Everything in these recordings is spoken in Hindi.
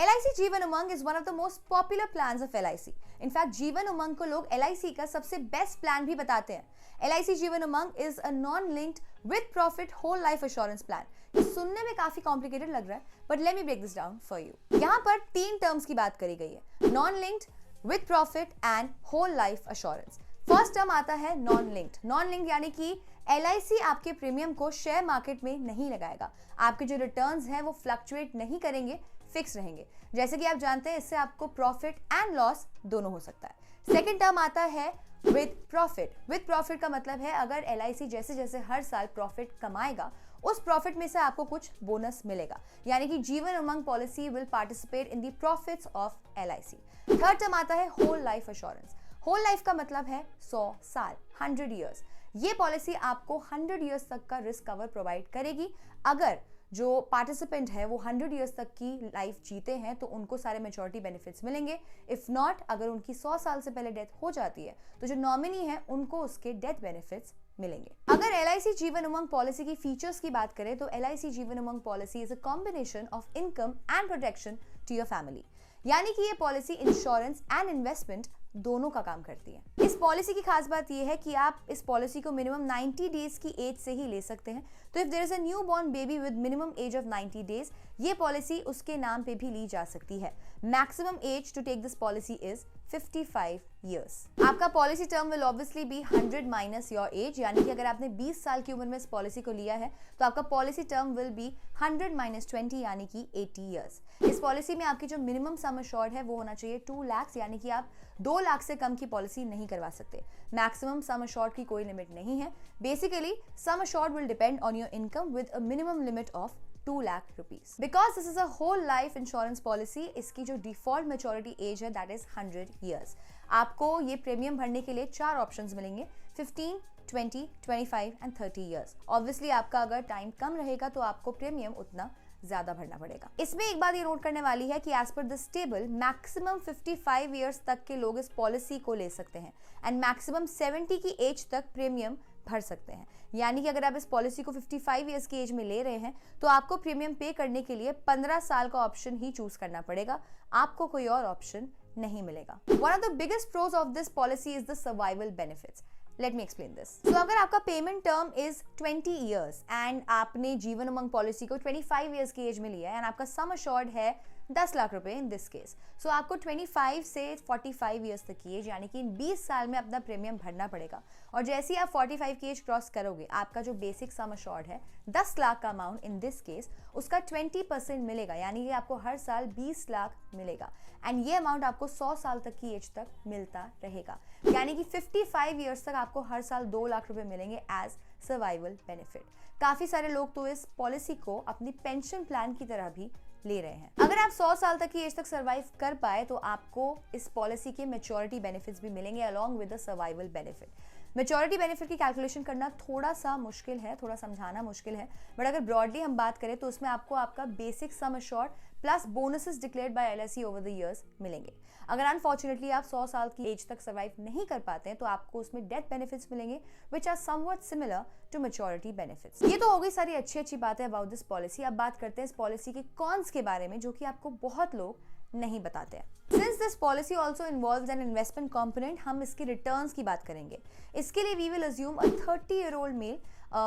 LIC Jeevan Umang is one of the most popular plans of LIC। In fact Jeevan Umang को लोग LIC का सबसे बेस्ट प्लान भी बताते हैं। LIC Jeevan Umang is a non linked with profit whole life assurance plan. ये सुनने में काफी कॉम्प्लिकेटेड लग रहा है, but let me break this down for you. यहाँ पर 3 टर्म्स की बात करी गई है, non linked, with profit and whole life assurance. First term आता है नॉन लिंक्ड। नॉन लिंक्ड यानी कि LIC आपके प्रीमियम को शेयर मार्केट में नहीं लगाएगा। आपके जो रिटर्न्स हैं वो फ्लक्चुएट नहीं करेंगे, फिक्स रहेंगे। जैसे कि आप जानते हैं, इससे आपको प्रॉफिट एंड लॉस दोनों हो सकता है। सेकेंड टर्म आता है विद प्रॉफिट। विद प्रॉफिट का मतलब है अगर LIC जैसे जैसे हर साल प्रॉफिट कमाएगा, उस प्रॉफिट में से आपको कुछ बोनस मिलेगा, यानी कि Jeevan Umang policy will participate in the profits of LIC। Third term आता है whole life assurance. Whole life का मतलब है 100 साल, 100 ईयर्स। ये पॉलिसी आपको 100 ईयर्स तक का रिस्क कवर प्रोवाइड करेगी। अगर जो पार्टिसिपेंट है वो 100 ईयर्स तक की लाइफ जीते हैं तो उनको सारे मैच्योरिटी बेनिफिट्स मिलेंगे। इफ नॉट, अगर उनकी 100 साल से पहले डेथ हो जाती है तो जो नॉमिनी है उनको उसके डेथ बेनिफिट्स मिलेंगे। अगर LIC जीवन उमंग पॉलिसी की फीचर्स की बात करें तो LIC Jeevan Umang policy is a combination of income and protection to your family, यानी कि ये पॉलिसी इंश्योरेंस एंड इन्वेस्टमेंट दोनों का काम करती है। इस पॉलिसी की खास बात यह है कि आप इस पॉलिसी को मिनिमम 90 डेज की एज से ही ले सकते हैं। तो if there is a new born baby with minimum age of 90 days, ये पॉलिसी उसके नाम पे भी ली जा सकती है। Maximum age to take this policy is 55 years। आपका policy term will obviously be 100 minus your age, यानी कि अगर आपने 20 साल की उम्र में इस पॉलिसी को लिया है तो आपका policy term will be 100 minus 20 यानी कि 80 years। इस पॉलिसी में आपकी जो मिनिमम सम अश्योर्ड है वो होना चाहिए 2 लाख, यानी कि आप 2 लाख से कम की पॉलिसी नहीं करवा सकते। मैक्सिमम सम अश्योर्ड की कोई लिमिट नहीं है। Basically sum assured will depend on your income with a minimum limit of 2 lakh rupees. Because this is a whole life insurance policy, इसकी जो डिफॉल्ट मैच्योरिटी एज है दैट इज 100 years। आपको ये प्रीमियम भरने के लिए 4 ऑप्शंस मिलेंगे, 15, 20, 25 एंड 30 years। ऑब्वियसली आपका अगर टाइम कम रहेगा तो आपको प्रीमियम उतना ज्यादा भरना पड़ेगा। इसमें एक बात ये नोट करने वाली है कि as per this table maximum 55 years तक के लोग इस पॉलिसी को ले सकते हैं एंड मैक्सिमम 70 की एज तक प्रीमियम भर सकते हैं। यानी कि अगर आप इस पॉलिसी को 55 years की एज में ले रहे हैं तो आपको प्रीमियम पे करने के लिए 15 साल का ऑप्शन ही चूज करना पड़ेगा, आपको कोई और ऑप्शन नहीं मिलेगा। One of the biggest pros of this policy is the survival benefits. Let me explain this. तो अगर आपका payment term is 20 years and आपने जीवन उमंग पॉलिसी को 25 years की एज में लिया है एंड आपका सम अश्योर्ड है 10 लाख रुपए इन दिस केस, सो आपको 25 से 45 years तक की एज, यानी कि 20 साल में अपना प्रीमियम भरना पड़ेगा। और जैसे ही आप 45 की एज क्रॉस करोगे, आपका जो बेसिक सम अश्योर्ड है 10 लाख का अमाउंट इन दिस केस, उसका 20% मिलेगा, यानी कि आपको हर साल 20 लाख मिलेगा एंड ये अमाउंट आपको 100 साल तक की एज तक मिलता रहेगा, यानी कि 55 years तक आपको हर साल 2 लाख रुपए मिलेंगे एज सर्वाइवल बेनिफिट। काफी सारे लोग तो इस पॉलिसी को अपनी पेंशन प्लान की तरह भी ले रहे हैं। अगर आप 100 साल तक की एज तक सर्वाइव कर पाए तो आपको इस पॉलिसी के मैच्योरिटी बेनिफिट्स भी मिलेंगे along with the survival benefit. Maturity benefit की कैलकुलेशन करना थोड़ा सा मुश्किल है, थोड़ा समझाना मुश्किल है, बट अगर ब्रॉडली हम बात करें तो उसमें आपको आपका basic sum assured plus bonuses declared by LIC over the years मिलेंगे। अगर अनफॉर्चुनेटली आप 100 साल की एज तक सर्वाइव नहीं कर पाते हैं तो आपको उसमें डेथ बेनिफिट्स मिलेंगे which are somewhat similar to maturity benefits. ये तो हो गई सारी अच्छी अच्छी बातें अबाउट दिस पॉलिसी। अब बात करते हैं इस पॉलिसी के कॉन्स के बारे में, जो कि आपको बहुत लोग नहीं बताते हैं। Since this policy also involves an investment component, हम इसके रिटर्न्स की बात करेंगे। इसके लिए we will assume a 30-year-old male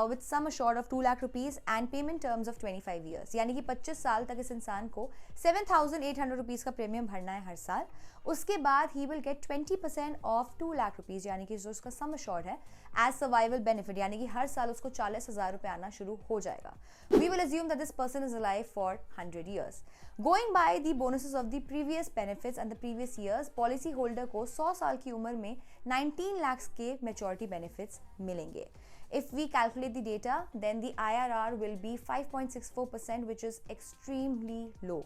with sum assured of 2 lakh rupees and payment terms of 25 years, यानी कि 25 साल तक इस इंसान को 7,800 रुपीज का प्रीमियम भरना है हर साल। उसके बाद he will get 20% of 2 lakh rupees, यानी कि जो उसका सम अश्योर्ड है एज सर्वाइवल बेनिफिट, यानी कि हर साल उसको 40,000 रुपए आना शुरू हो जाएगा। We will assume that this person is alive for 100 years। Going by the bonuses of the previous benefits and the previous years, policy holder को 100 साल की उम्र में 19 lakhs के मैच्योरिटी बेनिफिट्स मिलेंगे। If we calculate the data, then the IRR will be 5.64%, which is extremely low.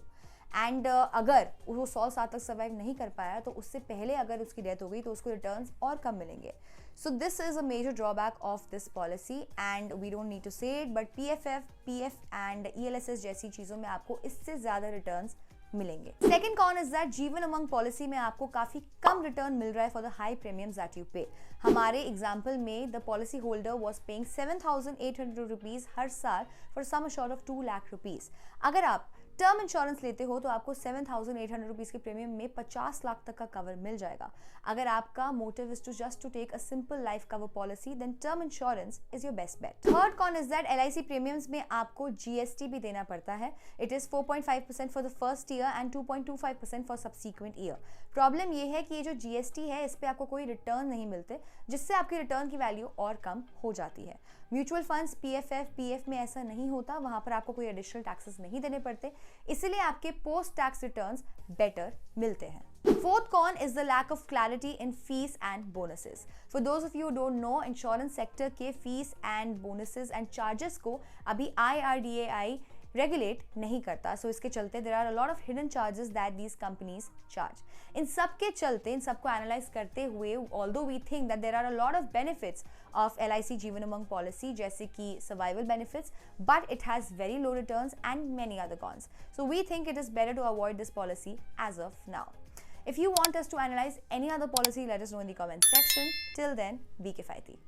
And अगर वो 100 साल तक सर्वाइव नहीं कर पाया तो उससे पहले अगर उसकी डेथ हो गई तो उसको रिटर्न्स और कम मिलेंगे। So this is a major drawback of this policy and we don't need to say it, but PFF, PF एंड ELSS जैसी चीज़ों में आपको इससे ज़्यादा रिटर्न्स मिलेंगे। सेकंड कॉन इज दैट जीवन उमंग पॉलिसी में आपको काफी कम रिटर्न मिल रहा है for the high premiums that you pay. हमारे एग्जांपल में the policy holder was paying 7,800 rupees हर साल for sum assured of 2 lakh rupees. अगर आप टर्म इंश्योरेंस लेते हो तो आपको 7,800 रुपीज़ के प्रीमियम में 50 लाख तक का कवर मिल जाएगा। अगर आपका motive is to just to take a simple life cover policy, then term insurance is your best bet. Third con is that LIC premiums में आपको GST भी देना पड़ता है। It is 4.5% for the first year and 2.25% for subsequent year. Problem ये है कि ये जो GST है, इस पे आपको कोई रिटर्न नहीं मिलते, जिससे आपकी रिटर्न की वैल्यू और कम हो जाती है। म्यूचुअल फंड्स, PF में ऐसा नहीं होता, वहां पर आपको कोई एडिशनल टैक्सेस नहीं देने पड़ते, इसलिए आपके पोस्ट टैक्स रिटर्न्स बेटर मिलते हैं। Fourth con is the lack of clarity in fees and bonuses. For those of you who don't know, insurance sector के fees and bonuses and charges को अभी IRDAI रेगुलेट नहीं करता, सो इसके चलते there are a lot of hidden charges that these companies charge. इन सब के चलते, इन सबको एनालाइज करते हुए, although we think that there are a lot of benefits of LIC Jeevan Umang policy, जैसे कि survival benefits, but it has very low returns and many other cons. So we think it is better to avoid this policy as of now. If you want us to analyze any other policy, let us know in the comment section. Till then, be Kifaiti.